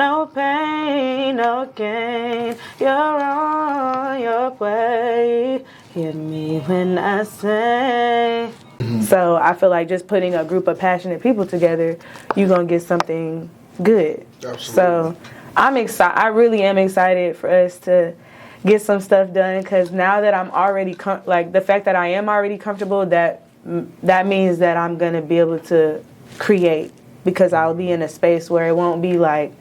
No pain, no gain. You're on your way. Hear me when I say. So I feel like just putting a group of passionate people together, you're going to get something good. Absolutely. So I'm excited. I really am excited for us to get some stuff done, because now that I'm already, the fact that I am already comfortable, that means that I'm going to be able to create, because I'll be in a space where it won't be like,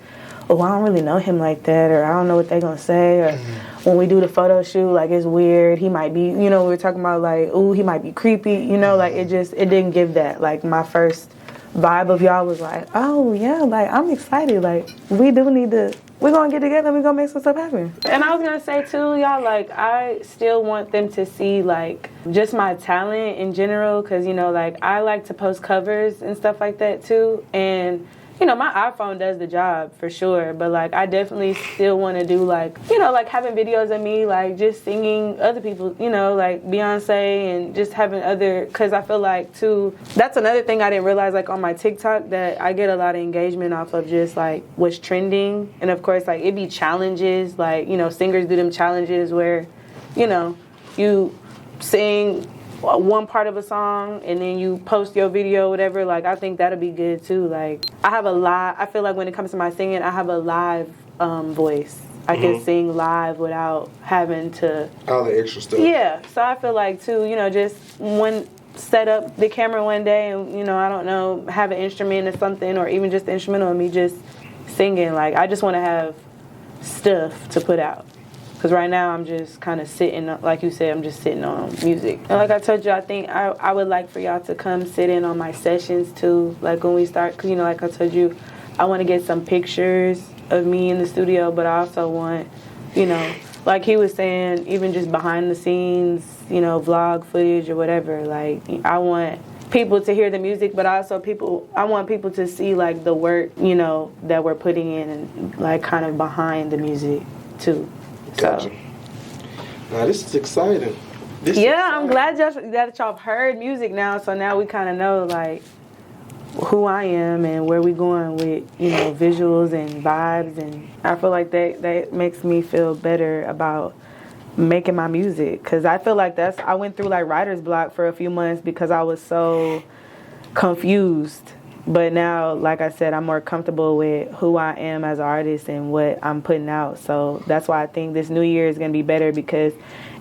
oh, I don't really know him like that, or I don't know what they're going to say, or when we do the photo shoot, like, it's weird, he might be, we were talking about, like, ooh, he might be creepy, like, it didn't give that. Like, my first vibe of y'all was like, oh, yeah, like, I'm excited, like, we do need to, we're going to get together, we're going to make some stuff happen. And I was going to say, too, y'all, like, I still want them to see, like, just my talent in general, because, like, I like to post covers and stuff like that, too, and my iPhone does the job for sure, but like I definitely still want to do like, like having videos of me like just singing other people, like Beyonce, and just having because I feel like too, that's another thing I didn't realize, like on my TikTok, that I get a lot of engagement off of just like what's trending. And of course, like it be challenges, like, singers do them challenges where, you sing one part of a song and then you post your video, whatever. Like I think that'll be good too. Like I feel like when it comes to my singing, I have a live voice. I can sing live without having to all the extra stuff. Yeah, so I feel like too, just set up the camera one day and I don't know, have an instrument or something, or even just the instrumental of me just singing. Like I just want to have stuff to put out. Because right now I'm just kind of sitting, like you said, I'm just sitting on music. And like I told you, I think I would like for y'all to come sit in on my sessions too. Like when we start, because like I told you, I want to get some pictures of me in the studio, but I also want, like he was saying, even just behind the scenes, vlog footage or whatever. Like I want people to hear the music, but also I want people to see like the work, that we're putting in and like kind of behind the music too. Gotcha. So. Now this is exciting. I'm glad that y'all have heard music now. So now we kind of know like who I am and where we going with visuals and vibes, and I feel like that makes me feel better about making my music, because I feel like I went through like writer's block for a few months because I was so confused. But now, like I said, I'm more comfortable with who I am as an artist and what I'm putting out. So that's why I think this new year is going to be better, because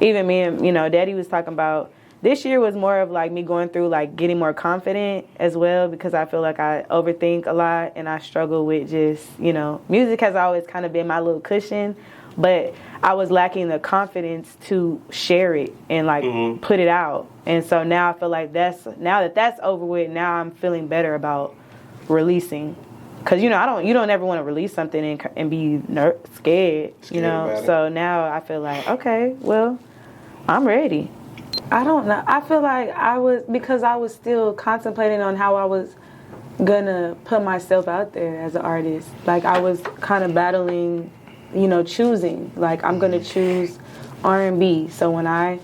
even me and, Daddy was talking about, this year was more of like me going through like getting more confident as well, because I feel like I overthink a lot and I struggle with just, music has always kind of been my little cushion, but I was lacking the confidence to share it and like put it out. And so now I feel like now that's over with, now I'm feeling better about releasing. Because, you don't ever want to release something and be scared, So now I feel like, okay, well, I'm ready. I don't know. I feel like because I was still contemplating on how I was gonna put myself out there as an artist. Like I was kind of battling, choosing. Like I'm gonna choose R&B. So when I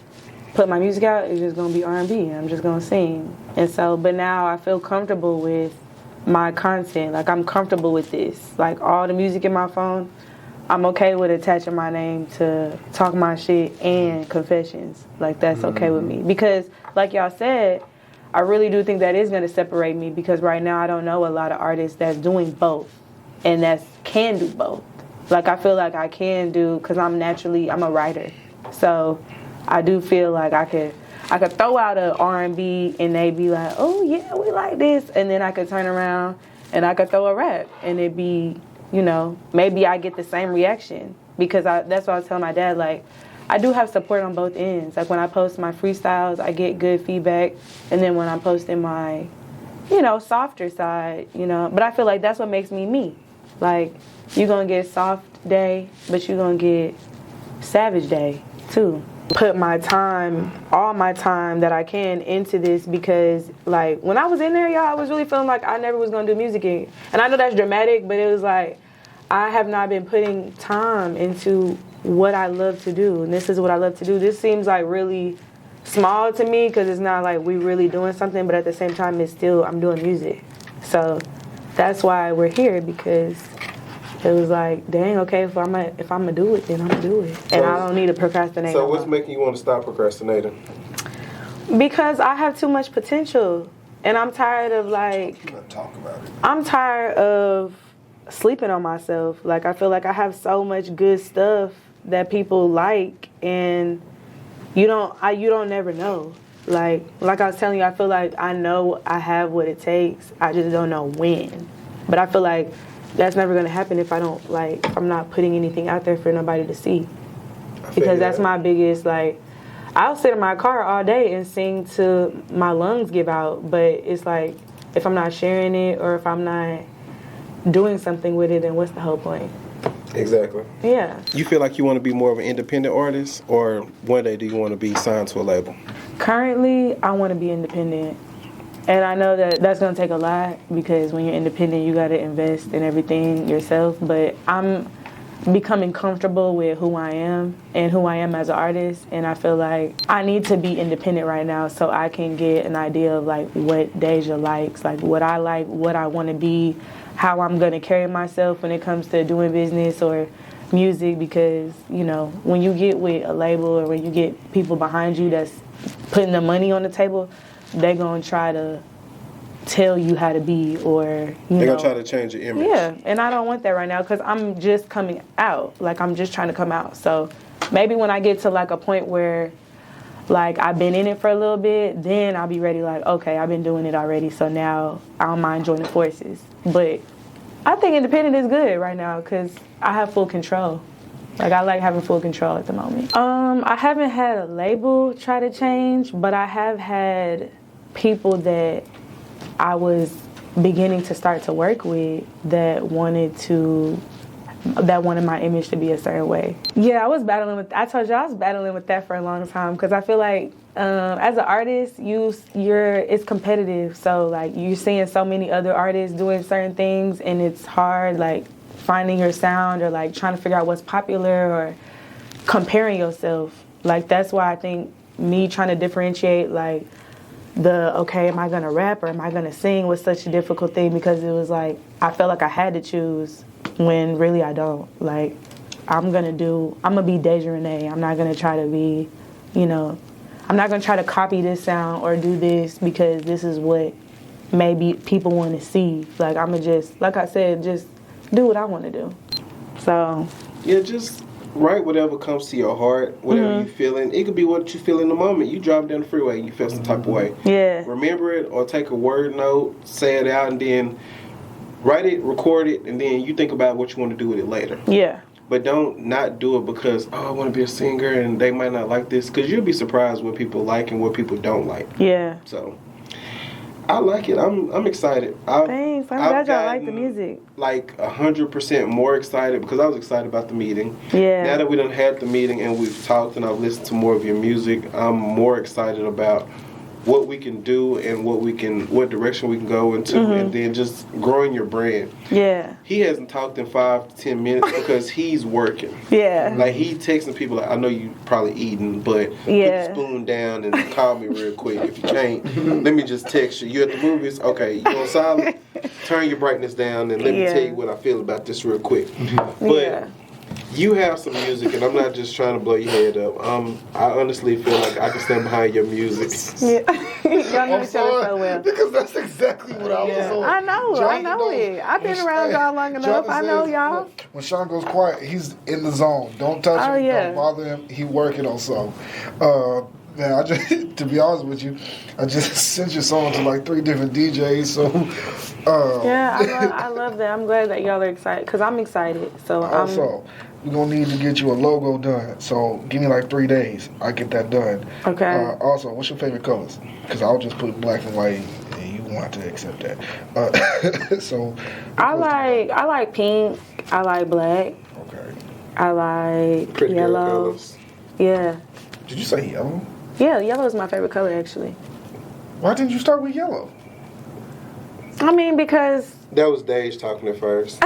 put my music out, it's just gonna be R&B. I'm just gonna sing. And so, but now I feel comfortable with my content. Like I'm comfortable with this. Like all the music in my phone, I'm okay with attaching my name to Talk My Shit and Confessions. Like that's okay with me. Because like y'all said, I really do think that is going to separate me, because right now I don't know a lot of artists that's doing both and that can do both. Like I feel like I can do, because I'm a writer. So I do feel like I could throw out a R&B and they be like, oh yeah, we like this. And then I could turn around and I could throw a rap and it'd be, maybe I get the same reaction, because that's what I was telling my dad, like, I do have support on both ends. Like when I post my freestyles, I get good feedback. And then when I'm posting my, softer side, but I feel like that's what makes me me. Like you're going to get soft day, but you're going to get savage day too. Put my time, all my time that I can into this, because like when I was in there, y'all, I was really feeling like I never was going to do music again. And I know that's dramatic, but it was like, I have not been putting time into what I love to do. And this is what I love to do. This seems like really small to me, because it's not like we really doing something, but at the same time, it's still, I'm doing music. So that's why we're here, because it was like, dang, okay, if I'm gonna do it, then I'm gonna do it, and I don't need to procrastinate. So what's making you want to stop procrastinating? Because I have too much potential, and I'm tired of Talk about it. I'm tired of sleeping on myself. Like, I feel like I have so much good stuff that people like, and you don't never know. Like I was telling you, I feel like I know I have what it takes. I just don't know when. But I feel like that's never gonna happen if I'm not putting anything out there for nobody to see. Because that's my biggest, I'll sit in my car all day and sing till my lungs give out, but it's like, if I'm not sharing it or if I'm not doing something with it, then what's the whole point? Exactly. Yeah. You feel like you want to be more of an independent artist, or one day do you want to be signed to a label? Currently, I want to be independent. And I know that that's going to take a lot, because when you're independent, you got to invest in everything yourself. But I'm becoming comfortable with who I am and who I am as an artist. And I feel like I need to be independent right now so I can get an idea of what Daijah likes, what I like, what I want to be, how I'm going to carry myself when it comes to doing business or music. Because, when you get with a label or when you get people behind you that's putting the money on the table, they're going to try to tell you how to be, or they're going to try to change your image. Yeah, and I don't want that right now, because I'm just coming out. I'm just trying to come out. So maybe when I get to a point where I've been in it for a little bit, then I'll be ready, okay, I've been doing it already, so now I don't mind joining forces. But I think independent is good right now, because I have full control. I like having full control at the moment. I haven't had a label try to change, but I have had people that I was beginning to start to work with that wanted my image to be a certain way. Yeah, I told you I was battling with that for a long time, because I feel like as an artist, it's competitive. So you're seeing so many other artists doing certain things, and it's hard finding your sound, or trying to figure out what's popular, or comparing yourself. That's why I think me trying to differentiate okay, am I gonna rap or am I gonna sing was such a difficult thing, because it was I felt like I had to choose, when really I don't. I'm gonna be Daijah Renae. I'm not gonna try to be, I'm not gonna try to copy this sound or do this because this is what maybe people want to see. I'm gonna just, like I said, just do what I want to do. So yeah, just write whatever comes to your heart, whatever you're feeling. It could be what you feel in the moment. You drive down the freeway and you feel some type of way. Yeah. Remember it, or take a word note, say it out, and then write it, record it, and then you think about what you want to do with it later. Yeah. But don't not do it because, I want to be a singer and they might not like this, because you'll be surprised what people like and what people don't like. Yeah. So I like it. I'm excited. Thanks. I'm glad y'all like the music. 100% more excited, because I was excited about the meeting. Yeah. Now that we done had the meeting and we've talked and I've listened to more of your music, I'm more excited about what we can do and what direction we can go into, and then just growing your brand. Yeah. He hasn't talked in 5 to 10 minutes because he's working. Yeah. He texting people I know you probably eating, but put the spoon down and call me real quick. If you can't, let me just text you. You at the movies? Okay, you on silent? Turn your brightness down and let me tell you what I feel about this real quick. But you have some music, and I'm not just trying to blow your head up. I honestly feel like I can stand behind your music. Yeah. Y'all know each other so well. Because that's exactly what I was on. I know it. I've been around y'all long enough. I know y'all. When Sean goes quiet, he's in the zone. Don't touch him. Don't bother him. He working on something. Man, I just, to be honest with you, I just sent your song to 3 different DJs. So, I love that. I'm glad that y'all are excited, because I'm excited. So also, we're gonna need to get you a logo done. So give me 3 days. I get that done. Okay. Also, what's your favorite colors? Because I'll just put black and white, and you want to accept that. So I like pink. I like black. Okay. I like Pretty yellow. colors. Yeah. Did you say yellow? Yeah, yellow is my favorite color, actually. Why didn't you start with yellow? I mean, because That was Daijah talking at first.